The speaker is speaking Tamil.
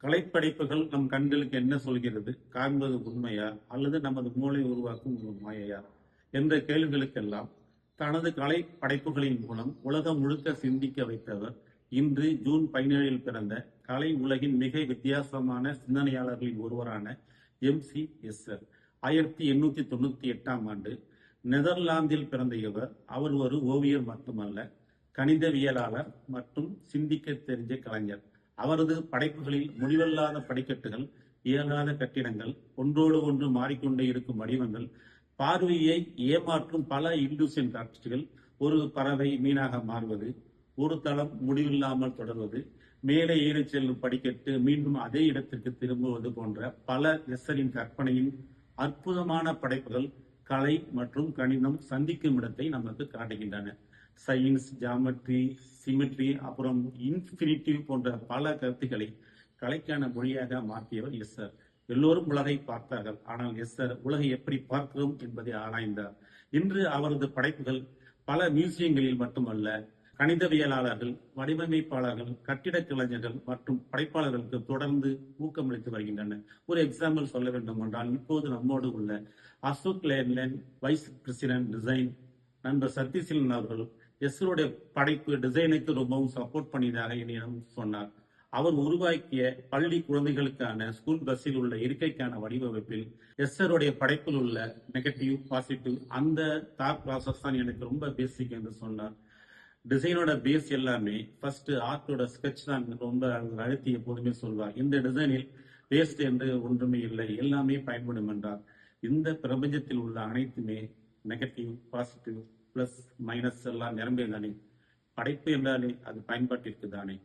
கலைப்படைப்புகள் நம் கண்களுக்கு என்ன சொல்கிறது? காண்பது உண்மையா அல்லது நமது மூளை உருவாக்கும் ஒரு மாயையா என்ற கேள்விகளுக்கெல்லாம் தனது கலை படைப்புகளின் மூலம் உலகம் முழுக்க சிந்திக்க வைத்தவர் இன்று ஜூன் 17 பிறந்த கலை உலகின் மிக வித்தியாசமான சிந்தனையாளர்களில் ஒருவரான எம்.சி. எஸ்ஸர். 1898ஆம் ஆண்டு நெதர்லாந்தில் பிறந்த இவர் ஒரு ஓவியர் மட்டுமல்ல, கணிதவியலாளர் மற்றும் சிந்திக்க தெரிஞ்ச கலைஞர். அவரது படைப்புகளில் முடிவல்லாத படிக்கட்டுகள், இயங்காத கட்டிடங்கள், ஒன்றோடு ஒன்று மாறிக்கொண்டே இருக்கும் வடிவங்கள், பார்வையை ஏமாற்றும் பல இல்யூஷன் காட்சிகள், ஒரு பறவை மீனாக மாறுவது, ஒரு தளம் முடிவில்லாமல் தொடர்வது, மேலே ஏறிச் செல்லும் படிக்கட்டு மீண்டும் அதே இடத்திற்கு திரும்புவது போன்ற பல எஸ்ஸரின் கற்பனையின் அற்புதமான படைப்புகள் கலை மற்றும் கணிதம் சந்திக்கும் இடத்தை நமக்கு காட்டுகின்றன. சயின்ஸ், ஜாமெட்ரி, சிமெட்ரி, அப்புறம் இன்ஃபினிட்டிவ் போன்ற பல கருத்துக்களை கலைக்கான மொழியாக மாற்றியவர் எஸ்ஸர். எல்லோரும் உலகை பார்த்தார்கள், ஆனால் எஸ்ஸர் உலகை எப்படி பார்க்கிறோம் என்பதை ஆராய்ந்தார். இன்று அவரது படைப்புகள் பல மியூசியங்களில் மட்டுமல்ல, கணிதவியலாளர்கள், வடிவமைப்பாளர்கள், கட்டிடக் கலைஞர்கள் மற்றும் படைப்பாளர்களுக்கு தொடர்ந்து ஊக்கமளித்து வருகின்றன. ஒரு எக்ஸாம்பிள் சொல்ல வேண்டும் என்றால், இப்போது நம்மோடு உள்ள Ashok Leyland, vice president design நண்பர் சத்யசீலன் அவர்கள் எஸ்ஸருடைய படைப்பு டிசைனுக்கு ரொம்பவும் சப்போர்ட் பண்ணியதாக என்னிடம் சொன்னார். அவர் உருவாக்கிய பள்ளி குழந்தைகளுக்கான ஸ்கூல் பஸ்ஸில் உள்ள இருக்கைக்கான வடிவமைப்பில் எஸ்ஸருடைய படைப்பில் உள்ள நெகட்டிவ், பாசிட்டிவ் அந்த தாட் ப்ராசஸ் தான் எனக்கு ரொம்ப பேசிக் என்று சொன்னார். டிசைனோட பேஸ் எல்லாமே ஃபர்ஸ்ட் ஆர்ட்டோட ஸ்கெட்ச் தான் ரொம்ப அழுத்தி எப்போதுமே சொல்வார். இந்த டிசைனில் வேஸ்ட் என்று ஒன்றுமே இல்லை, எல்லாமே பயன்படும் என்றார். இந்த பிரபஞ்சத்தில் உள்ள அனைத்துமே நெகட்டிவ், பாசிட்டிவ், பிளஸ் மைனஸ் எல்லாம் நிரம்பியதானே. படைப்பு என்றாலே அது பயன்பாட்டிற்கு தானே.